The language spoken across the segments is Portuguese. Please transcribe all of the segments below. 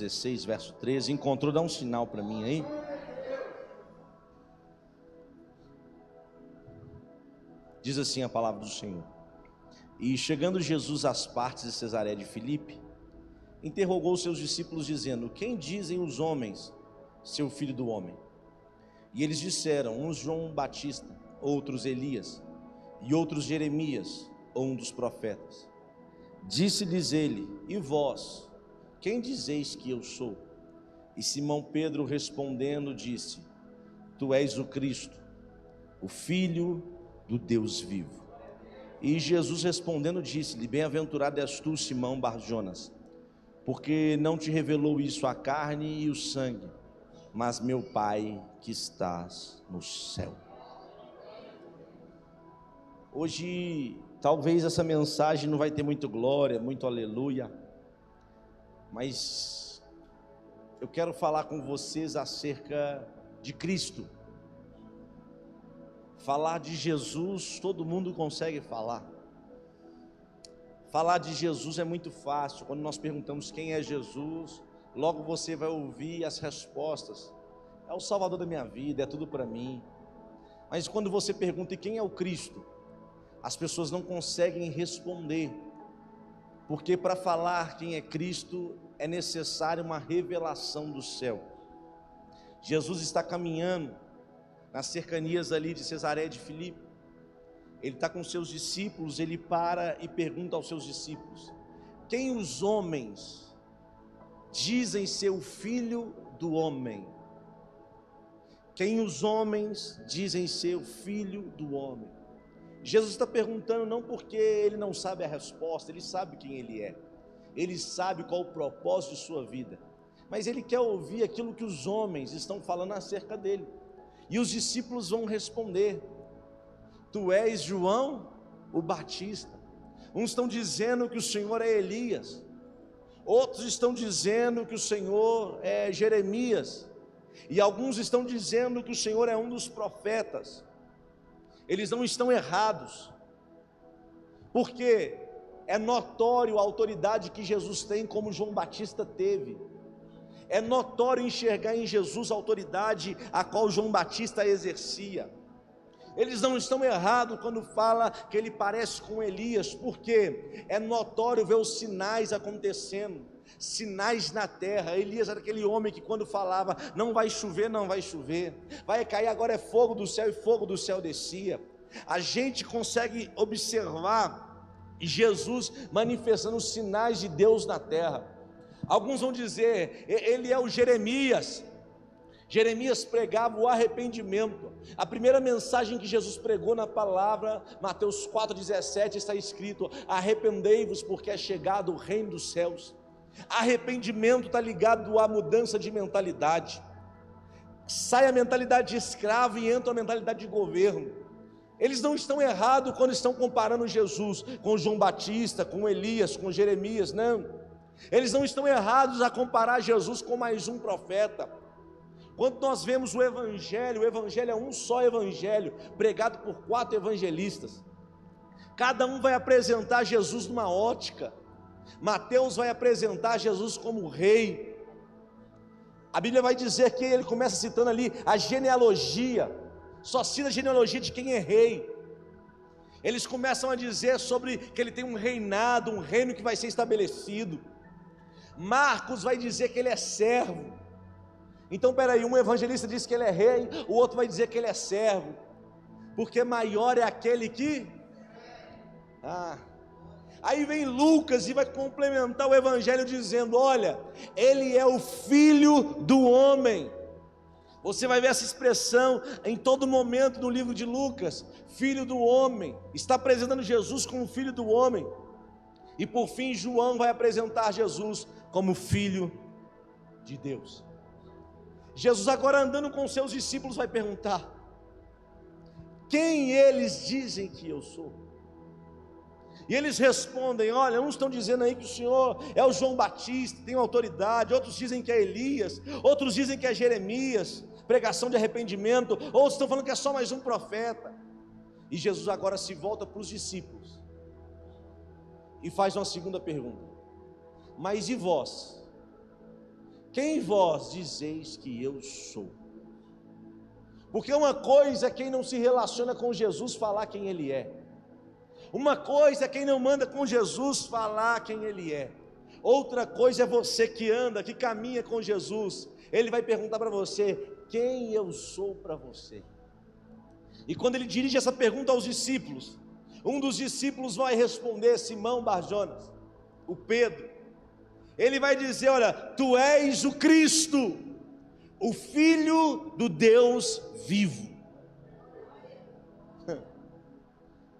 16, verso 13. Encontrou? Dá um sinal para mim aí. Diz assim a palavra do Senhor: E chegando Jesus às partes de Cesareia de Filipe, interrogou seus discípulos dizendo: Quem dizem os homens ser o filho do homem? E eles disseram: uns João Batista, outros Elias, e outros Jeremias, ou um dos profetas. Disse-lhes ele: E vós, quem dizeis que eu sou? E Simão Pedro respondendo disse: Tu és o Cristo, o Filho do Deus vivo. E Jesus respondendo disse-lhe: Bem-aventurado és tu, Simão Bar-Jonas, porque não te revelou isso a carne e o sangue, mas meu Pai que estás no céu. Hoje, talvez essa mensagem não vai ter muito glória, muito aleluia, mas eu quero falar com vocês acerca de Cristo. Falar de Jesus, todo mundo consegue falar. Falar de Jesus é muito fácil. Quando nós perguntamos quem é Jesus, logo você vai ouvir as respostas. É o Salvador da minha vida, é tudo para mim. Mas quando você pergunta quem é o Cristo, as pessoas não conseguem responder, porque para falar quem é Cristo é necessário uma revelação do céu. Jesus está caminhando nas cercanias ali de Cesareia de Filipe. Ele está com seus discípulos, ele para e pergunta aos seus discípulos: Quem os homens dizem ser o filho do homem? Quem os homens dizem ser o filho do homem? Jesus está perguntando não porque ele não sabe a resposta, ele sabe quem ele é, ele sabe qual o propósito de sua vida, mas ele quer ouvir aquilo que os homens estão falando acerca dele. E os discípulos vão responder: Tu és João o Batista. Uns estão dizendo que o Senhor é Elias, outros estão dizendo que o Senhor é Jeremias, e alguns estão dizendo que o Senhor é um dos profetas. Eles não estão errados, porque é notório a autoridade que Jesus tem, como João Batista teve. É notório enxergar em Jesus a autoridade a qual João Batista exercia. Eles não estão errados quando fala que ele parece com Elias, porque é notório ver os sinais acontecendo, sinais na terra. Elias era aquele homem que quando falava: não vai chover, não vai chover, vai cair agora é fogo do céu, e fogo do céu descia. A gente consegue observar Jesus manifestando os sinais de Deus na terra. Alguns vão dizer: ele é o Jeremias. Jeremias pregava o arrependimento. A primeira mensagem que Jesus pregou na palavra, Mateus 4,17, está escrito: arrependei-vos, porque é chegado o reino dos céus. Arrependimento está ligado à mudança de mentalidade. Sai a mentalidade de escravo e entra a mentalidade de governo. Eles não estão errados quando estão comparando Jesus com João Batista, com Elias, com Jeremias, não. Eles não estão errados a comparar Jesus com mais um profeta. Quando nós vemos o Evangelho é um só Evangelho, pregado por 4 evangelistas. Cada um vai apresentar Jesus numa ótica. Mateus vai apresentar Jesus como rei. A Bíblia vai dizer que ele começa citando ali a genealogia, só cita a genealogia de quem é rei. Eles começam a dizer sobre que ele tem um reinado, um reino que vai ser estabelecido. Marcos vai dizer que ele é servo. Então peraí, um evangelista diz que ele é rei, o outro vai dizer que ele é servo, porque maior é aquele que... Aí vem Lucas e vai complementar o evangelho dizendo: olha, ele é o filho do homem. Você vai ver essa expressão em todo momento no livro de Lucas: filho do homem. Está apresentando Jesus como filho do homem. E por fim João vai apresentar Jesus como filho de Deus. Jesus agora andando com seus discípulos vai perguntar: quem eles dizem que eu sou? E eles respondem: olha, uns estão dizendo aí que o Senhor é o João Batista, tem autoridade, outros dizem que é Elias, outros dizem que é Jeremias, pregação de arrependimento, outros estão falando que é só mais um profeta. E Jesus agora se volta para os discípulos e faz uma segunda pergunta: mas e vós? quem vós dizeis que eu sou? Porque uma coisa é quem não se relaciona com Jesus falar quem Ele é. Uma coisa é quem não manda com Jesus falar quem Ele é. Outra coisa é você que anda, que caminha com Jesus. Ele vai perguntar para você, quem eu sou para você? E quando ele dirige essa pergunta aos discípulos, um dos discípulos vai responder, Simão Barjonas, o Pedro. Ele vai dizer, olha, tu és o Cristo, o Filho do Deus vivo.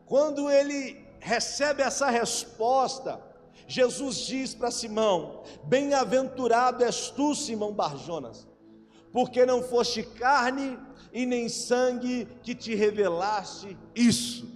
Quando ele recebe essa resposta, Jesus diz para Simão, bem-aventurado és tu, Simão Barjonas, porque não foste carne e nem sangue que te revelaste isso.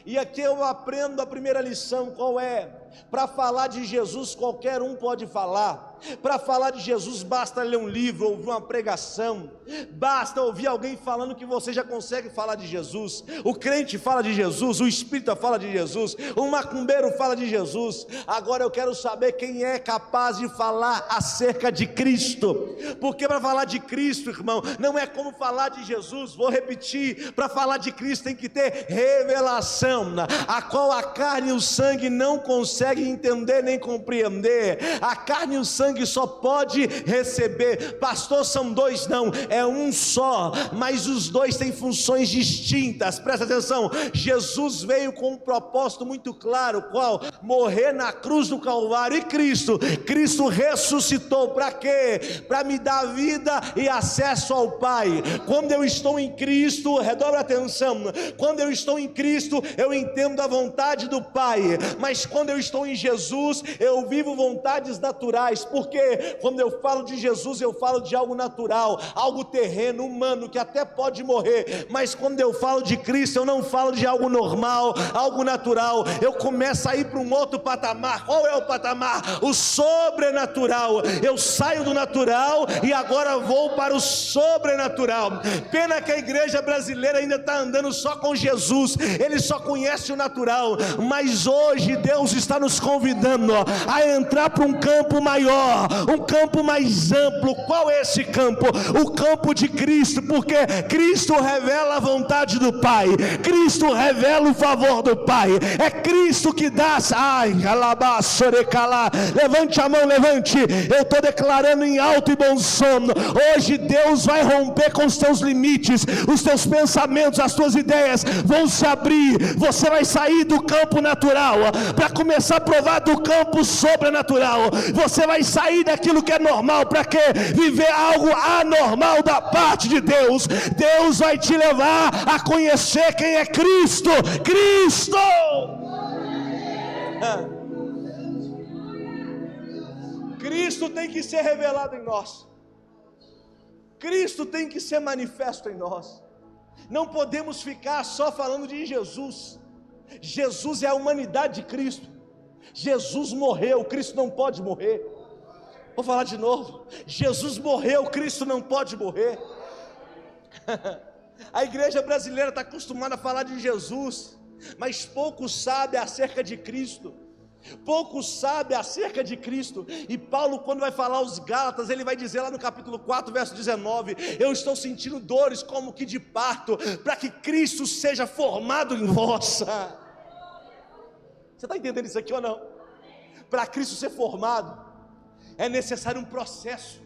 E aqui eu aprendo a primeira lição, qual é? Para falar de Jesus qualquer um pode falar. Para falar de Jesus basta ler um livro, ouvir uma pregação, basta ouvir alguém falando que você já consegue falar de Jesus. O crente fala de Jesus, o espírita fala de Jesus, o macumbeiro fala de Jesus. Agora eu quero saber quem é capaz de falar acerca de Cristo, porque para falar de Cristo, irmão, não é como falar de Jesus. Vou repetir, para falar de Cristo tem que ter revelação, a qual a carne e o sangue não conseguem entender nem compreender. A carne e o sangue só pode receber. Pastor, são dois? Não, é um só, mas os dois têm funções distintas. Presta atenção, Jesus veio com um propósito muito claro, qual? Morrer na cruz do Calvário. E Cristo ressuscitou para quê? Para me dar vida e acesso ao Pai. Quando eu estou em Cristo, redobra a atenção, quando eu estou em Cristo, eu entendo a vontade do Pai, mas quando eu estou em Jesus, eu vivo vontades naturais. Porque quando eu falo de Jesus, eu falo de algo natural, algo terreno, humano, que até pode morrer. Mas quando eu falo de Cristo, eu não falo de algo normal, algo natural. Eu começo a ir para um outro patamar. Qual é o patamar? O sobrenatural. Eu saio do natural e agora vou para o sobrenatural. Pena que a igreja brasileira ainda está andando só com Jesus, ele só conhece o natural. Mas hoje Deus está nos convidando a entrar para um campo maior, um campo mais amplo. Qual é esse campo? O campo de Cristo, porque Cristo revela a vontade do Pai, Cristo revela o favor do Pai, é Cristo que dá. Levante a mão, levante. Eu estou declarando em alto e bom som, hoje Deus vai romper com os teus limites, os teus pensamentos, as tuas ideias vão se abrir. Você vai sair do campo natural para começar a provar do campo sobrenatural. Você vai sair daquilo que é normal para quê? Viver algo anormal da parte de Deus. Deus vai te levar a conhecer quem é Cristo. Cristo tem que ser revelado em nós. Cristo tem que ser manifesto em nós. Não podemos ficar só falando de Jesus. Jesus é a humanidade de Cristo. Jesus morreu, Cristo não pode morrer. Vou falar de novo. Jesus morreu, Cristo não pode morrer. A igreja brasileira está acostumada a falar de Jesus, mas pouco sabe acerca de Cristo. Pouco sabe acerca de Cristo. E Paulo, quando vai falar aos Gálatas, ele vai dizer lá no capítulo 4, verso 19: eu estou sentindo dores como que de parto, para que Cristo seja formado em vós. Você está entendendo isso aqui ou não? Para Cristo ser formado, é necessário um processo.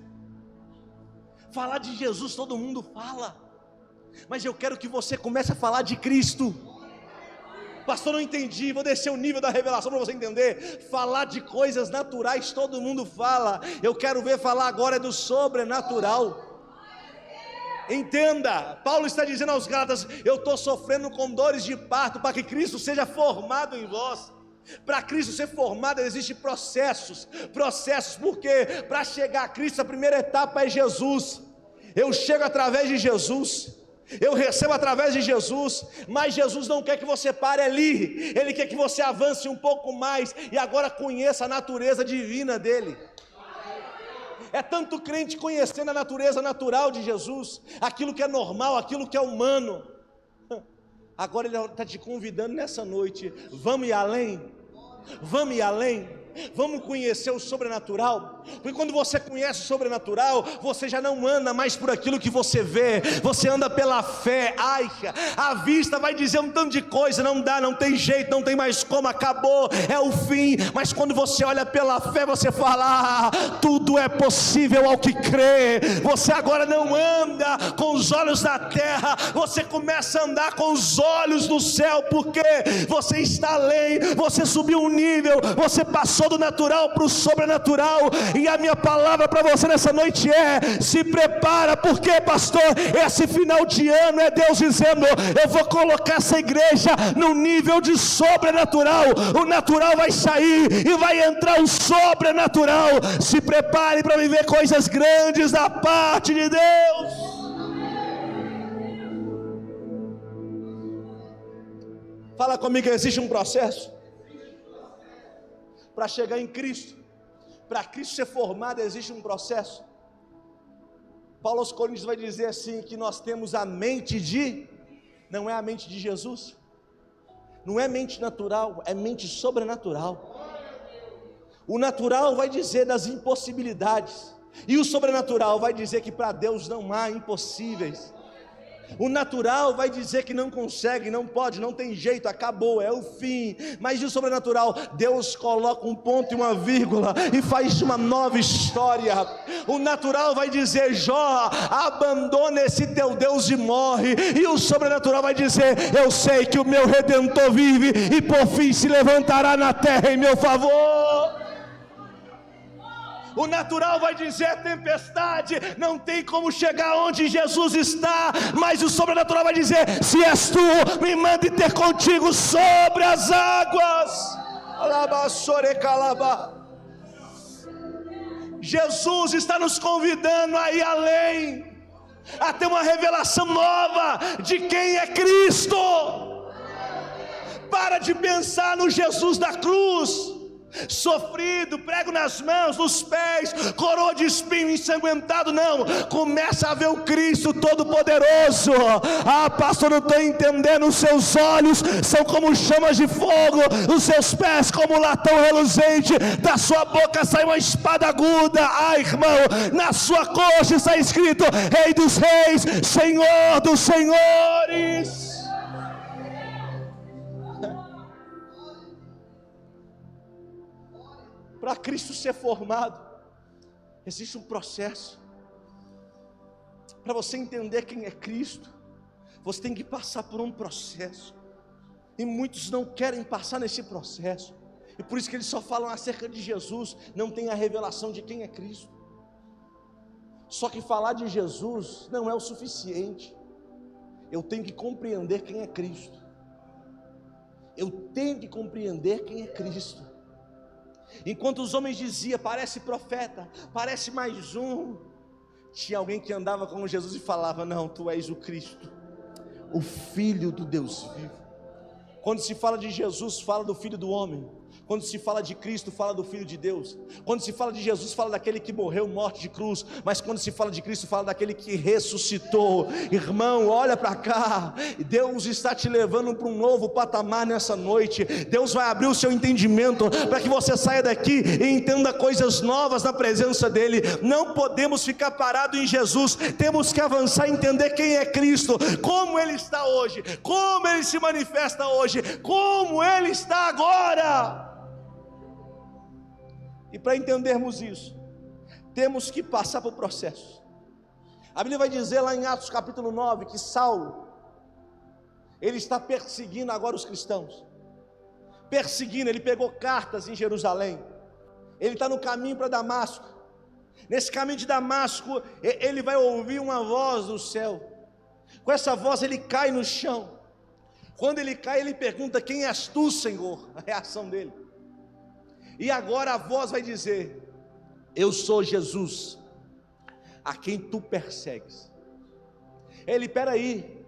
Falar de Jesus todo mundo fala, mas eu quero que você comece a falar de Cristo. Pastor, não entendi, vou descer o nível da revelação para você entender. Falar de coisas naturais todo mundo fala, eu quero ver falar agora do sobrenatural. Entenda, Paulo está dizendo aos Gálatas: eu estou sofrendo com dores de parto para que Cristo seja formado em vós. Para Cristo ser formado existem processos, porque para chegar a Cristo a primeira etapa é Jesus. Eu chego através de Jesus, eu recebo através de Jesus, mas Jesus não quer que você pare ali, Ele quer que você avance um pouco mais e agora conheça a natureza divina dEle. É tanto crente conhecendo a natureza natural de Jesus, aquilo que é normal, aquilo que é humano. Agora Ele está te convidando nessa noite: vamos ir além, vamos ir além, vamos conhecer o sobrenatural. Porque quando você conhece o sobrenatural, você já não anda mais por aquilo que você vê, você anda pela fé. Ai, a vista vai dizer um tanto de coisa, não dá, não tem jeito, não tem mais como, acabou, é o fim. Mas quando você olha pela fé, você fala: tudo é possível ao que crê. Você agora não anda com os olhos da terra, você começa a andar com os olhos do céu, porque você está além, você subiu um nível, você passou do natural para o sobrenatural. E a minha palavra para você nessa noite é: se prepara, porque, pastor, esse final de ano é Deus dizendo: eu vou colocar essa igreja no nível de sobrenatural. O natural vai sair e vai entrar o sobrenatural. Se prepare para viver coisas grandes da parte de Deus. Fala comigo, existe um processo para chegar em Cristo. Para Cristo ser formado, existe um processo. Paulo aos Coríntios vai dizer assim, que nós temos a mente não é a mente de Jesus, não é mente natural, é mente sobrenatural. O natural vai dizer das impossibilidades, e o sobrenatural vai dizer que para Deus não há impossíveis. O natural vai dizer que não consegue, não pode, não tem jeito, acabou, é o fim. Mas o sobrenatural, Deus coloca um ponto e uma vírgula e faz uma nova história. O natural vai dizer: Jó, abandona esse teu Deus e morre. E o sobrenatural vai dizer: eu sei que o meu Redentor vive e por fim se levantará na terra em meu favor. O natural vai dizer: tempestade, não tem como chegar onde Jesus está. Mas o sobrenatural vai dizer: se és tu, me mande ter contigo sobre as águas. Jesus está nos convidando a ir além, a ter uma revelação nova de quem é Cristo. Para de pensar no Jesus da cruz, sofrido, prego nas mãos, nos pés, coroa de espinho, ensanguentado. Não, começa a ver o Cristo Todo-Poderoso. Pastor, não estou entendendo. Os seus olhos são como chamas de fogo, os seus pés como latão reluzente, da sua boca sai uma espada aguda. Irmão, na sua coxa está escrito: Rei dos Reis, Senhor dos Senhores. Para Cristo ser formado, existe um processo. Para você entender quem é Cristo, você tem que passar por um processo. E muitos não querem passar nesse processo. E por isso que eles só falam acerca de Jesus, não tem a revelação de quem é Cristo. Só que falar de Jesus não é o suficiente. Eu tenho que compreender quem é Cristo. Eu tenho que compreender quem é Cristo. Enquanto os homens diziam: parece profeta, parece mais um, tinha alguém que andava com Jesus e falava: não, tu és o Cristo, o Filho do Deus vivo. Quando se fala de Jesus, fala do Filho do homem. Quando se fala de Cristo, fala do Filho de Deus. Quando se fala de Jesus, fala daquele que morreu morte de cruz. Mas quando se fala de Cristo, fala daquele que ressuscitou. Irmão, olha para cá. Deus está te levando para um novo patamar nessa noite. Deus vai abrir o seu entendimento para que você saia daqui e entenda coisas novas na presença dEle. Não podemos ficar parados em Jesus. Temos que avançar e entender quem é Cristo, como Ele está hoje, como Ele se manifesta hoje, como Ele está agora. E para entendermos isso, temos que passar por processo. A Bíblia vai dizer lá em Atos capítulo 9, que Saulo, ele está perseguindo agora os cristãos. Perseguindo, ele pegou cartas em Jerusalém. Ele está no caminho para Damasco. Nesse caminho de Damasco, ele vai ouvir uma voz do céu. Com essa voz ele cai no chão. Quando ele cai, ele pergunta: quem és tu, Senhor? A reação dele. E agora a voz vai dizer: eu sou Jesus, a quem tu persegues. Ele: peraí,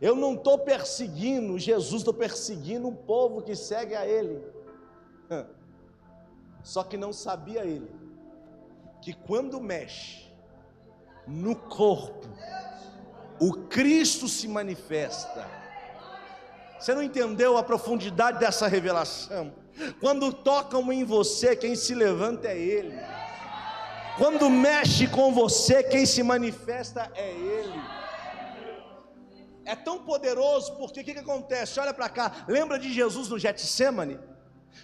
eu não estou perseguindo Jesus, estou perseguindo um povo que segue a Ele. Só que não sabia ele, que quando mexe no corpo, o Cristo se manifesta. Você não entendeu a profundidade dessa revelação? Quando tocam em você, quem se levanta é Ele. Quando mexe com você, quem se manifesta é Ele. É tão poderoso, porque o que acontece? Olha para cá, lembra de Jesus no Getsêmani?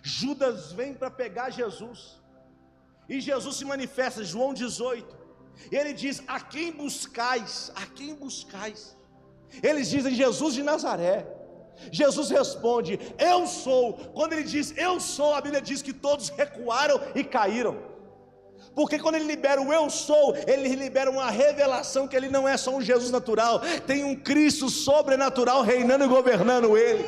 Judas vem para pegar Jesus, e Jesus se manifesta, João 18, e ele diz: a quem buscais? A quem buscais? Eles dizem: Jesus de Nazaré. Jesus responde: eu sou. Quando ele diz eu sou, a Bíblia diz que todos recuaram e caíram. Porque quando ele libera o eu sou, ele libera uma revelação que ele não é só um Jesus natural, tem um Cristo sobrenatural reinando e governando ele.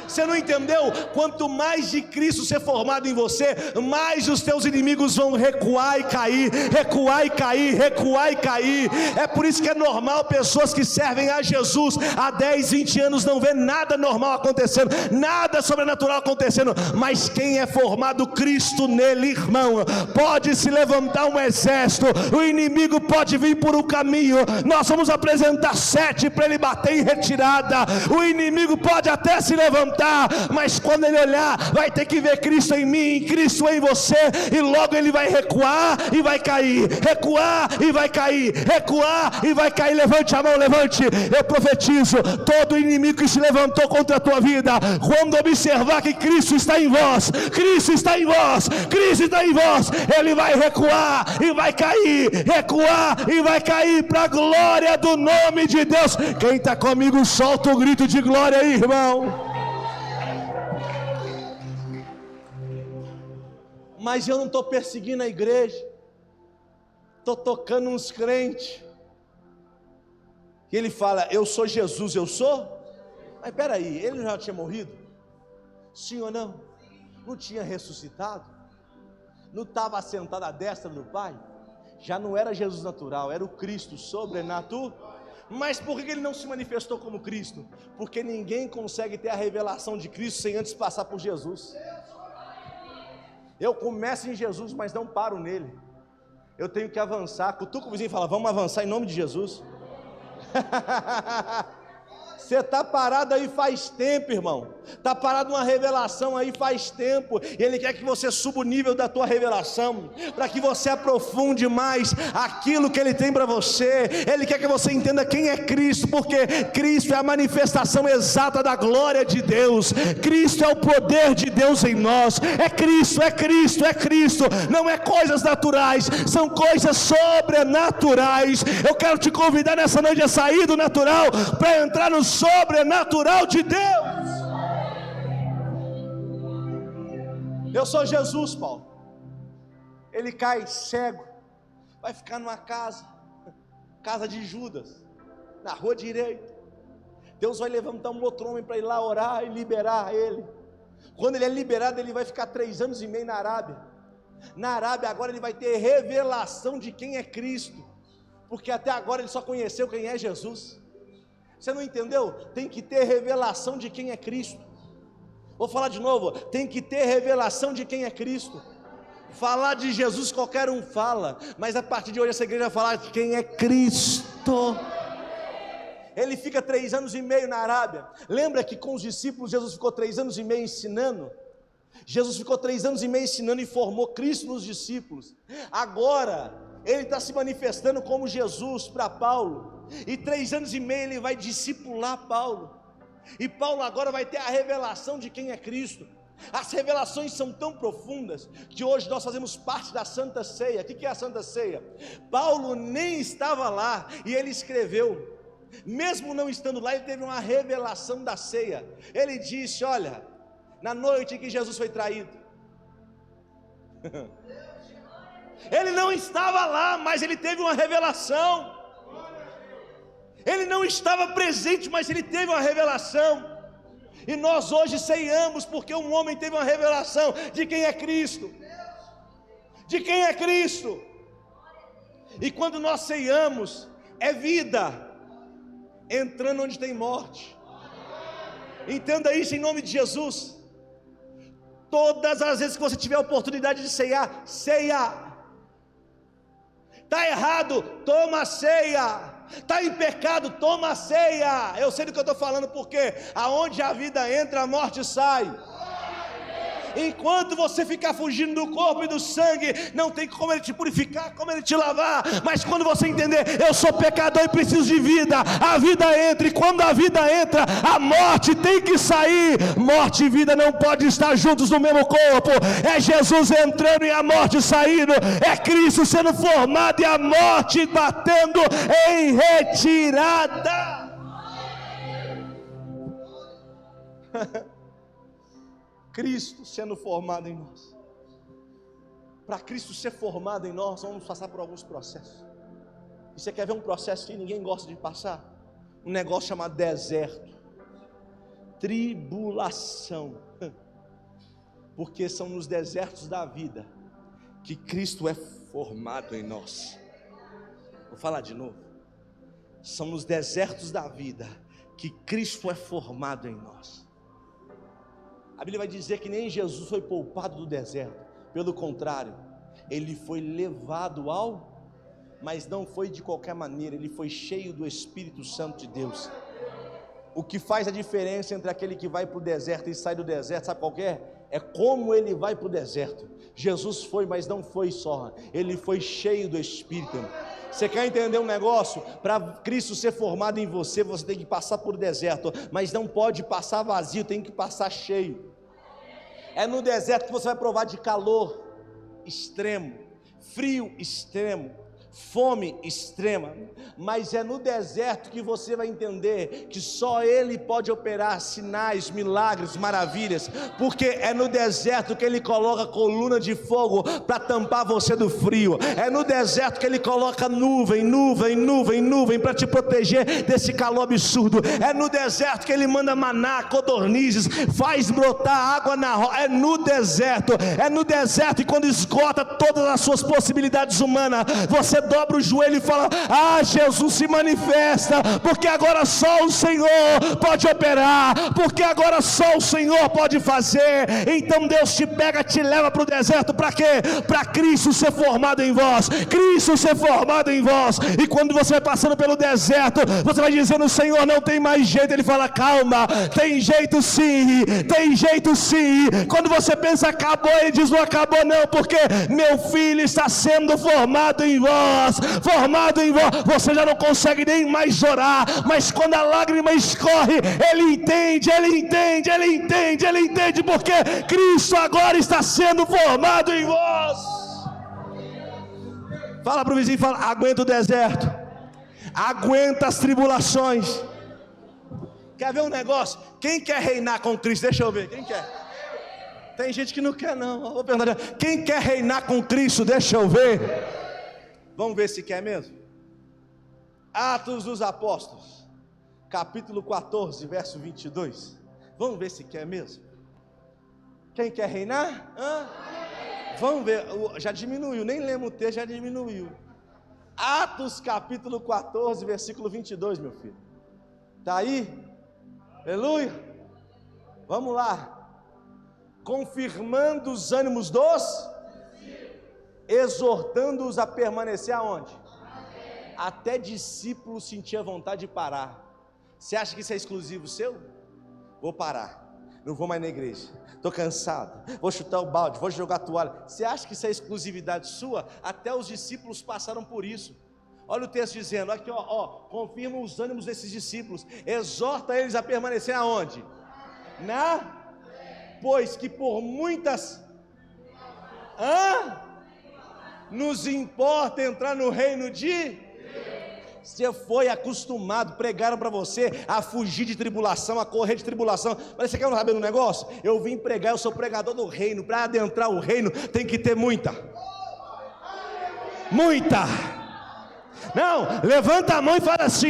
Você não entendeu? Quanto mais de Cristo ser formado em você, mais os teus inimigos vão recuar e cair, recuar e cair, recuar e cair. É por isso que é normal pessoas que servem a Jesus há 10, 20 anos não vê nada normal acontecendo, nada sobrenatural acontecendo. Mas quem é formado Cristo nele, irmão, pode se levantar um exército, o inimigo pode vir por um caminho, nós vamos apresentar 7 para ele bater em retirada. O inimigo pode até se levantar, mas quando ele olhar, vai ter que ver Cristo em mim, Cristo em você, e logo ele vai recuar e vai cair, recuar e vai cair, recuar e vai cair. Levante a mão, levante. Eu profetizo: todo inimigo que se levantou contra a tua vida, quando observar que Cristo está em vós, Cristo está em vós, Cristo está em vós, ele vai recuar e vai cair, recuar e vai cair, para a glória do nome de Deus. Quem está comigo, solta o grito de glória aí, irmão. Mas eu não estou perseguindo a igreja, estou tocando uns crentes. E ele fala: eu sou Jesus, eu sou? Mas peraí, ele já tinha morrido? Sim ou não? Não tinha ressuscitado? Não estava assentado à destra do Pai? Já não era Jesus natural, era o Cristo sobrenatural. Mas por que ele não se manifestou como Cristo? Porque ninguém consegue ter a revelação de Cristo sem antes passar por Jesus. Eu começo em Jesus, mas não paro nele. Eu tenho que avançar. Cutuca o vizinho e fala: vamos avançar em nome de Jesus. Você está parado aí faz tempo, irmão. Está parado uma revelação aí faz tempo. E Ele quer que você suba o nível da tua revelação, para que você aprofunde mais aquilo que Ele tem para você. Ele quer que você entenda quem é Cristo, porque Cristo é a manifestação exata da glória de Deus. Cristo é o poder de Deus em nós. É Cristo, é Cristo, é Cristo. Não é coisas naturais, são coisas sobrenaturais. Eu quero te convidar nessa noite a sair do natural para entrar no sobrenatural de Deus. Eu sou Jesus, Paulo. Ele cai cego, vai ficar numa casa de Judas, na rua direita. Deus vai levantar um outro homem para ir lá orar e liberar ele. Quando ele é liberado, ele vai ficar 3 anos e meio na Arábia. Na Arábia agora ele vai ter revelação de quem é Cristo, porque até agora ele só conheceu quem é Jesus. Você não entendeu? Tem que ter revelação de quem é Cristo. Vou falar de novo: tem que ter revelação de quem é Cristo. Falar de Jesus qualquer um fala, mas a partir de hoje essa igreja vai falar de quem é Cristo. Ele fica 3 anos e meio na Arábia. Lembra que com os discípulos Jesus ficou 3 anos e meio ensinando? Jesus ficou 3 anos e meio ensinando e formou Cristo nos discípulos. Agora ele está se manifestando como Jesus para Paulo, e 3 anos e meio ele vai discipular Paulo, e Paulo agora vai ter a revelação de quem é Cristo. As revelações são tão profundas que hoje nós fazemos parte da Santa Ceia. O que é a Santa Ceia? Paulo nem estava lá e ele escreveu. Mesmo não estando lá, ele teve uma revelação da ceia. Ele disse: olha, na noite em que Jesus foi traído, ele não estava lá, mas ele teve uma revelação. Ele não estava presente, mas ele teve uma revelação. E nós hoje ceiamos porque um homem teve uma revelação de quem é Cristo. De quem é Cristo. E quando nós ceiamos, é vida entrando onde tem morte. Entenda isso em nome de Jesus. Todas as vezes que você tiver a oportunidade de ceiar, ceia. Está errado, toma a ceia. Está em pecado, toma a ceia. Eu sei do que eu estou falando, porque aonde a vida entra, a morte sai. Enquanto você ficar fugindo do corpo e do sangue, não tem como Ele te purificar, como Ele te lavar. Mas quando você entender, eu sou pecador e preciso de vida, a vida entra, e quando a vida entra, a morte tem que sair. Morte e vida não podem estar juntos no mesmo corpo. É Jesus entrando e a morte saindo, é Cristo sendo formado e a morte batendo em retirada. Cristo sendo formado em nós. Para Cristo ser formado em nós, vamos passar por alguns processos. E você quer ver um processo que ninguém gosta de passar? Um negócio chamado deserto, tribulação. Porque são nos desertos da vida que Cristo é formado em nós. Vou falar de novo. São nos desertos da vida que Cristo é formado em nós. A Bíblia vai dizer que nem Jesus foi poupado do deserto. Pelo contrário, Ele foi levado mas não foi de qualquer maneira. Ele foi cheio do Espírito Santo de Deus. O que faz a diferença entre aquele que vai para o deserto e sai do deserto, sabe qual que é? É como ele vai para o deserto. Jesus foi, mas não foi só. Ele foi cheio do Espírito. Você quer entender um negócio? Para Cristo ser formado em você, você tem que passar por deserto, mas não pode passar vazio, tem que passar cheio. É no deserto que você vai provar de calor extremo, frio extremo, fome extrema, mas é no deserto que você vai entender que só Ele pode operar sinais, milagres, maravilhas, porque é no deserto que Ele coloca coluna de fogo para tampar você do frio, é no deserto que Ele coloca nuvem para te proteger desse calor absurdo, é no deserto que Ele manda maná, codornizes, faz brotar água na rocha, é no deserto e quando esgota todas as suas possibilidades humanas, você dobra o joelho e fala: ah, Jesus se manifesta, porque agora só o Senhor pode operar, porque agora só o Senhor pode fazer. Então Deus te pega, te leva para o deserto, para quê? Para Cristo ser formado em vós, Cristo ser formado em vós. E quando você vai passando pelo deserto, você vai dizendo: Senhor, não tem mais jeito. Ele fala: calma, tem jeito sim, tem jeito sim. Quando você pensa acabou, Ele diz: não acabou não, porque meu filho está sendo formado em vós. Formado em vós, você já não consegue nem mais orar, mas quando a lágrima escorre, Ele entende, porque Cristo agora está sendo formado em vós. Fala para o vizinho, fala: aguenta o deserto, aguenta as tribulações. Quer ver um negócio? Quem quer reinar com Cristo? Deixa eu ver, quem quer? Tem gente que não quer não. Vou perguntar: quem quer reinar com Cristo? Deixa eu ver. Vamos ver se quer mesmo? Atos dos Apóstolos, capítulo 14, verso 22. Vamos ver se quer mesmo? Quem quer reinar? Vamos ver, já diminuiu, nem lembro o texto, já diminuiu. Atos capítulo 14, versículo 22, meu filho. Está aí? Aleluia. Vamos lá. Confirmando os ânimos dos... exortando-os a permanecer aonde? Até discípulos sentir vontade de parar. Você acha que isso é exclusivo seu? Vou parar, não vou mais na igreja, estou cansado, vou chutar o balde, vou jogar a toalha. Você acha que isso é exclusividade sua? Até os discípulos passaram por isso. Olha o texto dizendo, aqui confirma os ânimos desses discípulos, exorta eles a permanecer aonde? Pois que por muitas... nos importa entrar no reino de... Você foi acostumado, pregaram para você a fugir de tribulação, a correr de tribulação, mas você quer saber um negócio? Eu vim pregar, eu sou pregador do reino. Para adentrar o reino tem que ter muita. Não, levanta a mão e fala assim,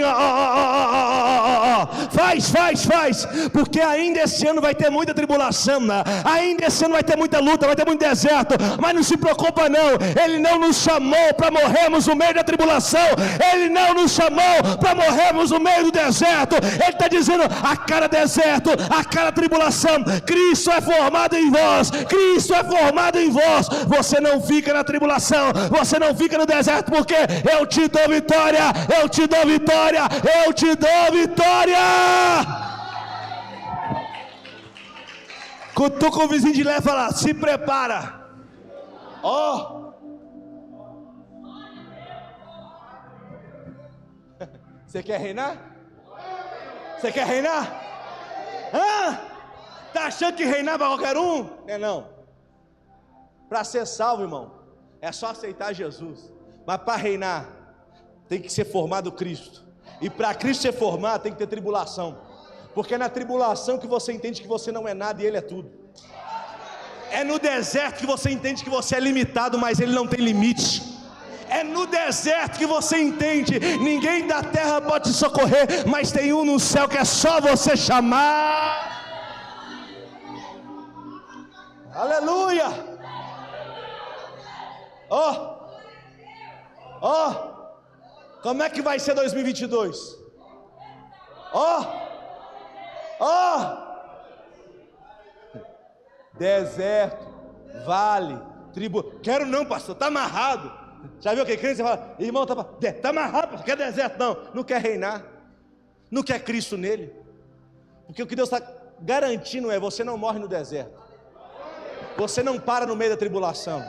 faz, porque ainda esse ano vai ter muita tribulação, ainda esse ano vai ter muita luta, vai ter muito deserto, mas não se preocupa não, Ele não nos chamou para morrermos no meio da tribulação, Ele não nos chamou para morrermos no meio do deserto. Ele está dizendo, a cada deserto, a cada tribulação, Cristo é formado em vós, Cristo é formado em vós. Você não fica na tribulação, você não fica no deserto, porque eu te dou vitória, eu te dou vitória, eu te dou vitória. Cutuca o vizinho de leve e fala: se prepara. Ó. Você quer reinar? Você quer reinar? Hã? Tá achando que reinar para qualquer um? Não é não. Para ser salvo, irmão, é só aceitar Jesus. Mas para reinar, tem que ser formado Cristo. E para Cristo ser formado, tem que ter tribulação. Porque é na tribulação que você entende que você não é nada e Ele é tudo. É no deserto que você entende que você é limitado, mas Ele não tem limite. É no deserto que você entende: ninguém da terra pode te socorrer, mas tem um no céu que é só você chamar. Aleluia! Como é que vai ser 2022? Deserto, vale, tribo. Quero não, pastor, está amarrado. Já viu aquele crente? Você fala: irmão, está amarrado, pastor, quer deserto? Não quer reinar, não quer Cristo nele. Porque o que Deus está garantindo é: você não morre no deserto, você não para no meio da tribulação.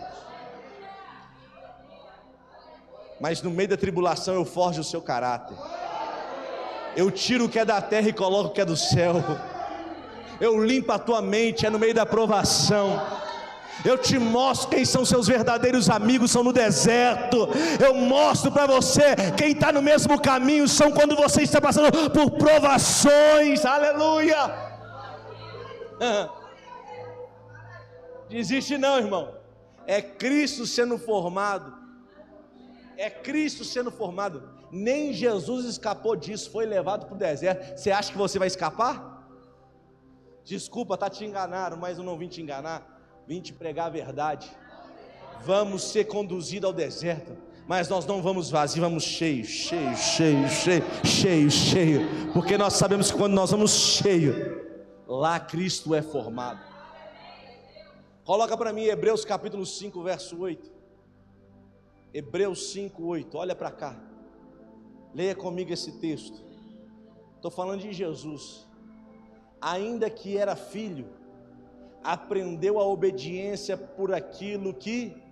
Mas no meio da tribulação eu forjo o seu caráter. Eu tiro o que é da terra e coloco o que é do céu. Eu limpo a tua mente, é no meio da provação. Eu te mostro quem são seus verdadeiros amigos, são no deserto. Eu mostro para você quem está no mesmo caminho, são quando você está passando por provações. Aleluia! Desiste não, irmão. É Cristo sendo formado. É Cristo sendo formado. Nem Jesus escapou disso, foi levado para o deserto. Você acha que você vai escapar? Desculpa, te enganaram, mas eu não vim te enganar. Vim te pregar a verdade. Vamos ser conduzidos ao deserto, mas nós não vamos vazios, vamos cheios. Porque nós sabemos que quando nós vamos cheios, lá Cristo é formado. Coloca para mim Hebreus capítulo 5, verso 8. Hebreus 5, 8, olha para cá. Leia comigo esse texto. Estou falando de Jesus. Ainda que era filho, aprendeu a obediência por aquilo que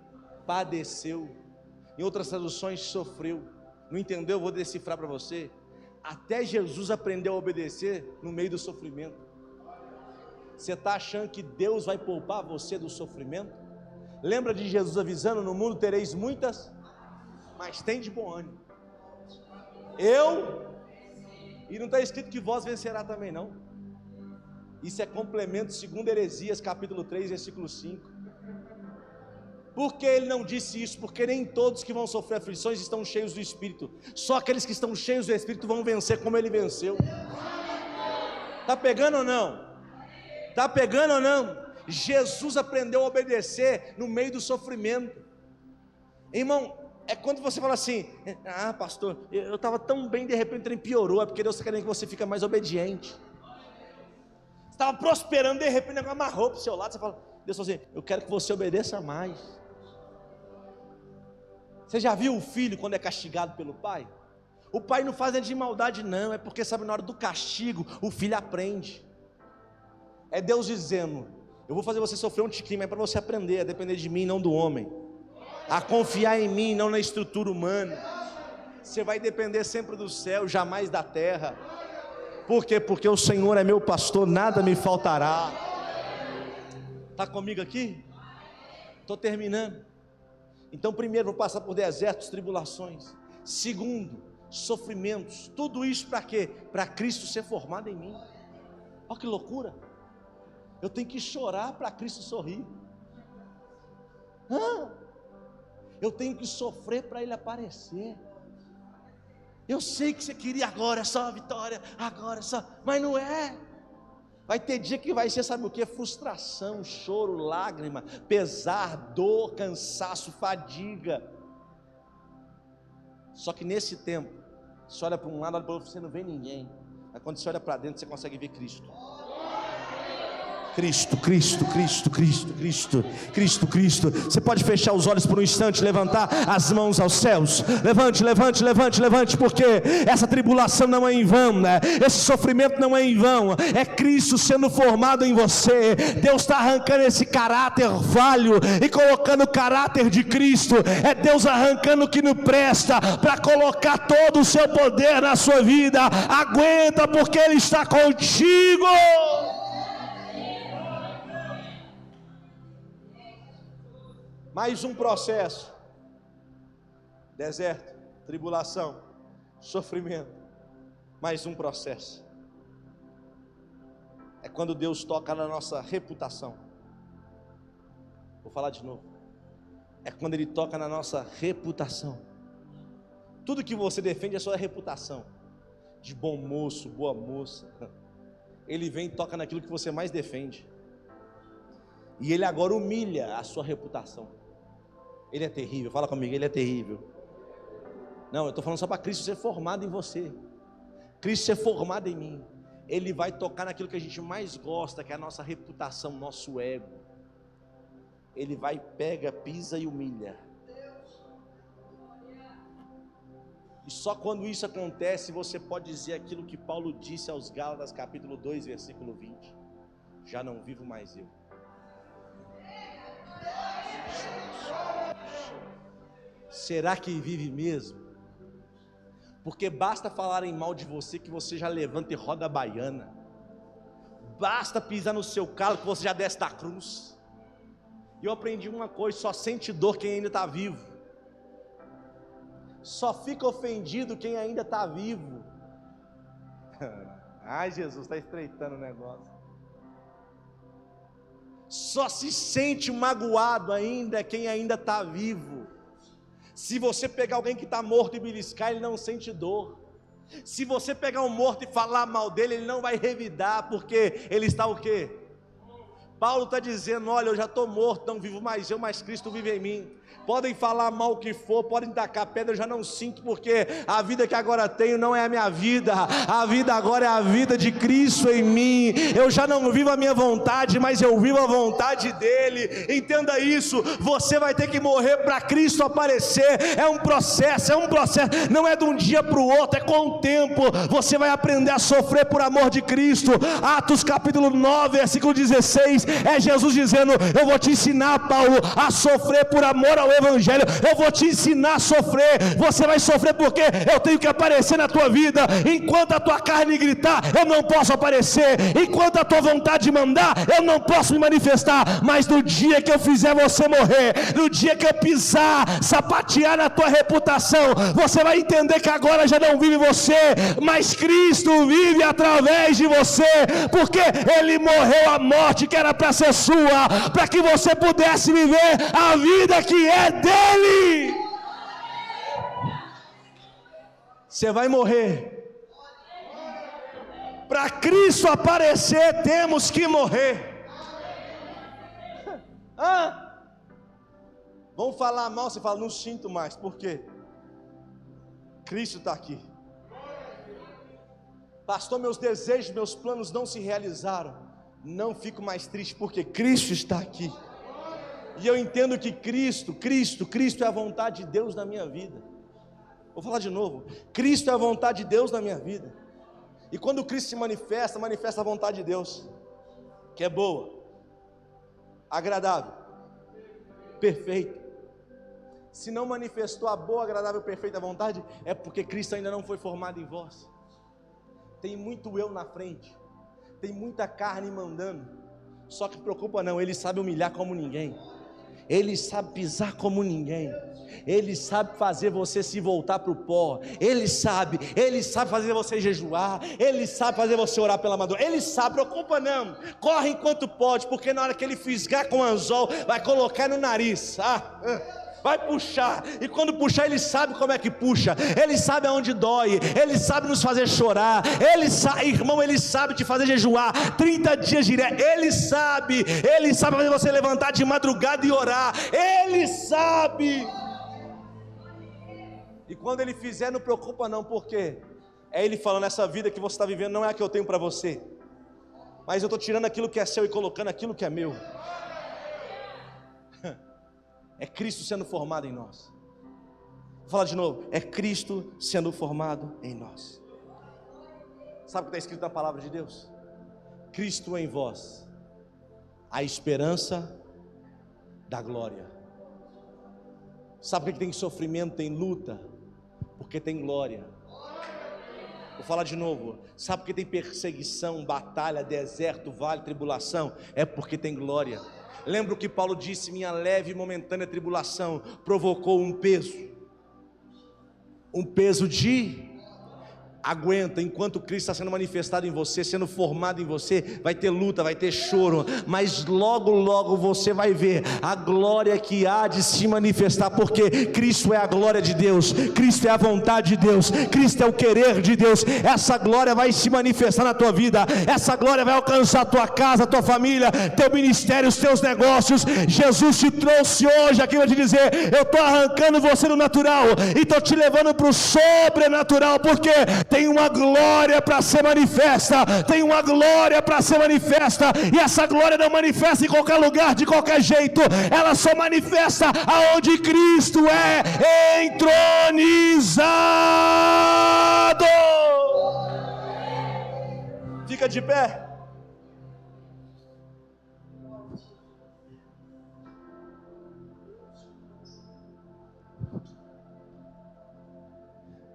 padeceu. Em outras traduções, sofreu. Não entendeu? Eu vou decifrar para você. Até Jesus aprendeu a obedecer no meio do sofrimento. Você está achando que Deus vai poupar você do sofrimento? Lembra de Jesus avisando: no mundo tereis muitas, mas tem de bom ânimo. E não está escrito que vós vencerá também não. Isso é complemento segundo Heresias capítulo 3, versículo 5. Por que ele não disse isso? Porque nem todos que vão sofrer aflições estão cheios do Espírito. Só aqueles que estão cheios do Espírito vão vencer como ele venceu. Está pegando ou não? Está pegando ou não? Jesus aprendeu a obedecer no meio do sofrimento. Irmão, é quando você fala assim: ah, pastor, eu estava tão bem, de repente ele piorou. É porque Deus está querendo que você fique mais obediente. Você estava prosperando, de repente ele amarrou para o seu lado. Você fala: Deus fala assim: eu quero que você obedeça mais. Você já viu o filho quando é castigado pelo pai? O pai não faz de maldade não, é porque sabe, na hora do castigo o filho aprende. É Deus dizendo: eu vou fazer você sofrer um tiquinho, mas é para você aprender a depender de mim, não do homem, a confiar em mim, não na estrutura humana. Você vai depender sempre do céu, jamais da terra. Por quê? Porque o Senhor é meu pastor, nada me faltará. Está comigo aqui? Estou terminando. Então, primeiro, vou passar por desertos, tribulações. Segundo, sofrimentos. Tudo isso para quê? Para Cristo ser formado em mim. Olha que loucura. Eu tenho que chorar para Cristo sorrir. Eu tenho que sofrer para Ele aparecer. Eu sei que você queria agora só a vitória, agora só, mas não é. Vai ter dia que vai ser, sabe o que? Frustração, choro, lágrima, pesar, dor, cansaço, fadiga. Só que nesse tempo, você olha para um lado, olha para o outro, você não vê ninguém. Mas quando você olha para dentro, você consegue ver Cristo. Cristo, Cristo, Cristo, Cristo, Cristo, Cristo, Cristo. Você pode fechar os olhos por um instante, levantar as mãos aos céus. Levante, levante, levante, levante, porque essa tribulação não é em vão, né? Esse sofrimento não é em vão. É Cristo sendo formado em você. Deus está arrancando esse caráter falho e colocando o caráter de Cristo. É Deus arrancando o que não presta para colocar todo o seu poder na sua vida. Aguenta, porque Ele está contigo. Mais um processo: deserto, tribulação, sofrimento. Mais um processo. É quando Deus toca na nossa reputação. Vou falar de novo. É quando Ele toca na nossa reputação. Tudo que você defende é sua reputação, de bom moço, boa moça. Ele vem e toca naquilo que você mais defende. E Ele agora humilha a sua reputação. Ele é terrível, fala comigo, Ele é terrível. Não, eu estou falando só para Cristo ser formado em você, Cristo ser formado em mim. Ele vai tocar naquilo que a gente mais gosta, que é a nossa reputação, nosso ego. Ele vai, pega, pisa e humilha. E só quando isso acontece, você pode dizer aquilo que Paulo disse aos Gálatas, capítulo 2, versículo 20: já não vivo mais eu. Será que vive mesmo? Porque basta falarem mal de você que você já levanta e roda a baiana. Basta pisar no seu calo que você já desce da cruz. E eu aprendi uma coisa: só sente dor quem ainda está vivo. Só fica ofendido quem ainda está vivo. Ai, Jesus, está estreitando o negócio. Só se sente magoado ainda quem ainda está vivo. Se você pegar alguém que está morto e beliscar, ele não sente dor. Se você pegar um morto e falar mal dele, ele não vai revidar, porque ele está o quê? Paulo está dizendo: olha, eu já estou morto, não vivo mais eu, mas Cristo vive em mim. Podem falar mal o que for, podem tacar pedra, eu já não sinto, porque a vida que agora tenho não é a minha vida. A vida agora é a vida de Cristo em mim. Eu já não vivo a minha vontade, mas eu vivo a vontade dele. Entenda isso, você vai ter que morrer para Cristo aparecer. É um processo, não é de um dia para o outro, é com o tempo. Você vai aprender a sofrer por amor de Cristo. Atos capítulo 9, versículo 16, é Jesus dizendo: eu vou te ensinar, Paulo, a sofrer por amor ao Evangelho. Eu vou te ensinar a sofrer. Você vai sofrer porque eu tenho que aparecer na tua vida. Enquanto a tua carne gritar, eu não posso aparecer. Enquanto a tua vontade mandar, eu não posso me manifestar. Mas no dia que eu fizer você morrer, no dia que eu pisar, sapatear na tua reputação, você vai entender que agora já não vive você, mas Cristo vive através de você, porque Ele morreu a morte que era para ser sua, para que você pudesse viver a vida que é dele. Você vai morrer. Para Cristo aparecer, temos que morrer. Vamos falar mal, você fala: não sinto mais. Por quê? Cristo está aqui. Pastor, meus desejos, meus planos não se realizaram. Não fico mais triste, porque Cristo está aqui. E eu entendo que Cristo é a vontade de Deus na minha vida. Vou falar de novo: Cristo é a vontade de Deus na minha vida. E quando Cristo se manifesta, manifesta a vontade de Deus, que é boa, agradável, perfeita. Se não manifestou a boa, agradável, perfeita vontade, é porque Cristo ainda não foi formado em vós. Tem muito eu na frente, tem muita carne mandando. Só que preocupa não, Ele sabe humilhar como ninguém. Ele sabe pisar como ninguém. Ele sabe fazer você se voltar para o pó. Ele sabe fazer você jejuar. Ele sabe fazer você orar pela madrugada. Ele sabe, preocupa não. Corre enquanto pode, porque na hora que Ele fisgar com o anzol, vai colocar no nariz. Vai puxar, e quando puxar, Ele sabe como é que puxa, Ele sabe aonde dói, Ele sabe nos fazer chorar, Ele sabe, irmão, Ele sabe te fazer jejuar 30 dias direto, Ele sabe fazer você levantar de madrugada e orar, Ele sabe. E quando Ele fizer, não preocupa não, porque é Ele falando: essa vida que você está vivendo não é a que eu tenho para você. mas eu estou tirando aquilo que é seu e colocando aquilo que é meu. É Cristo sendo formado em nós. Vou falar de novo, é Cristo sendo formado em nós. Sabe o que está escrito na palavra de Deus? Cristo em vós, a esperança da glória. Sabe por que tem sofrimento, tem luta? Porque tem glória. Vou falar de novo, sabe por que tem perseguição, batalha, deserto, vale, tribulação? É porque tem glória. Lembra o que Paulo disse: minha leve e momentânea tribulação provocou um peso de... Aguenta, enquanto Cristo está sendo manifestado em você, sendo formado em você, vai ter luta, vai ter choro, mas logo, logo você vai ver a glória que há de se manifestar, porque Cristo é a glória de Deus, Cristo é a vontade de Deus, Cristo é o querer de Deus. Essa glória vai se manifestar na tua vida, essa glória vai alcançar a tua casa, a tua família, teu ministério, os teus negócios. Jesus te trouxe hoje aqui para te dizer: eu estou arrancando você do natural e estou te levando para o sobrenatural, porque tem uma glória para ser manifesta, tem uma glória para ser manifesta, e essa glória não manifesta em qualquer lugar, de qualquer jeito, ela só manifesta aonde Cristo é entronizado. Fica de pé.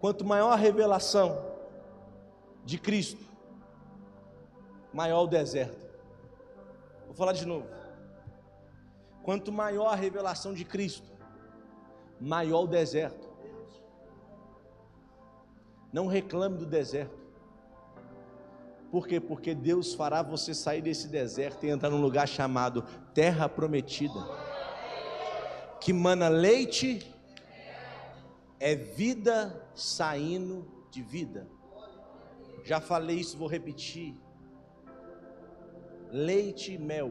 Quanto maior a revelação de Cristo, maior o deserto. Vou falar de novo. Quanto maior a revelação de Cristo, maior o deserto. Não reclame do deserto. Por quê? Porque Deus fará você sair desse deserto e entrar num lugar chamado Terra Prometida, que mana leite, é vida saindo de vida. Já falei isso, vou repetir. Leite e mel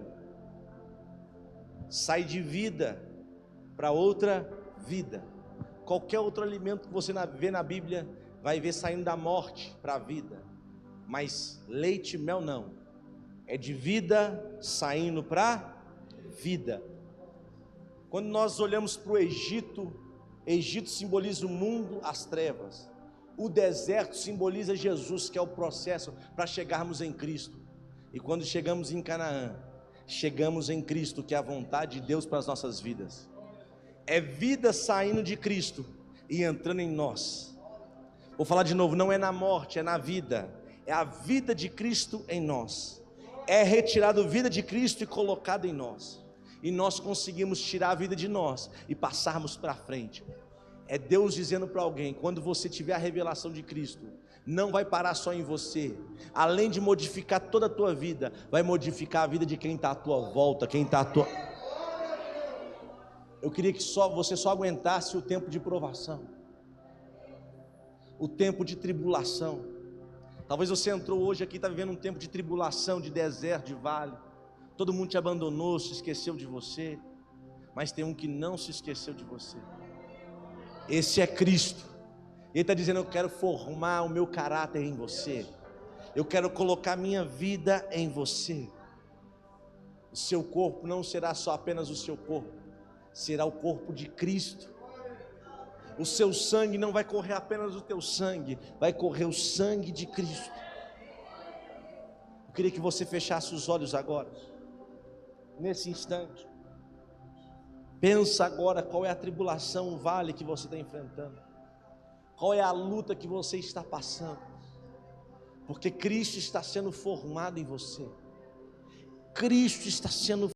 sai de vida para outra vida. Qualquer outro alimento que você vê na Bíblia vai ver saindo da morte para a vida, mas leite e mel não, é de vida saindo para vida. Quando nós olhamos para o Egito, Egito simboliza o mundo, as trevas. O deserto simboliza Jesus, que é o processo para chegarmos em Cristo. E quando chegamos em Canaã, chegamos em Cristo, que é a vontade de Deus para as nossas vidas. É vida saindo de Cristo e entrando em nós. Vou falar de novo, não é na morte, é na vida. É a vida de Cristo em nós. É retirado a vida de Cristo e colocado em nós. E nós conseguimos tirar a vida de nós e passarmos para frente. É Deus dizendo para alguém: quando você tiver a revelação de Cristo, não vai parar só em você. Além de modificar toda a tua vida, vai modificar a vida de quem está à tua volta, quem está à tua... Eu queria que você só aguentasse o tempo de provação, o tempo de tribulação. Talvez você entrou hoje aqui, está vivendo um tempo de tribulação, de deserto, de vale. Todo mundo te abandonou, se esqueceu de você. Mas tem um que não se esqueceu de você. Esse é Cristo. Ele está dizendo: eu quero formar o meu caráter em você, eu quero colocar minha vida em você. O seu corpo não será só apenas o seu corpo, será o corpo de Cristo. O seu sangue não vai correr apenas o teu sangue, vai correr o sangue de Cristo. Eu queria que você fechasse os olhos agora, nesse instante. Pensa agora qual é a tribulação, o vale que você está enfrentando, qual é a luta que você está passando, porque Cristo está sendo formado em você. Cristo está sendo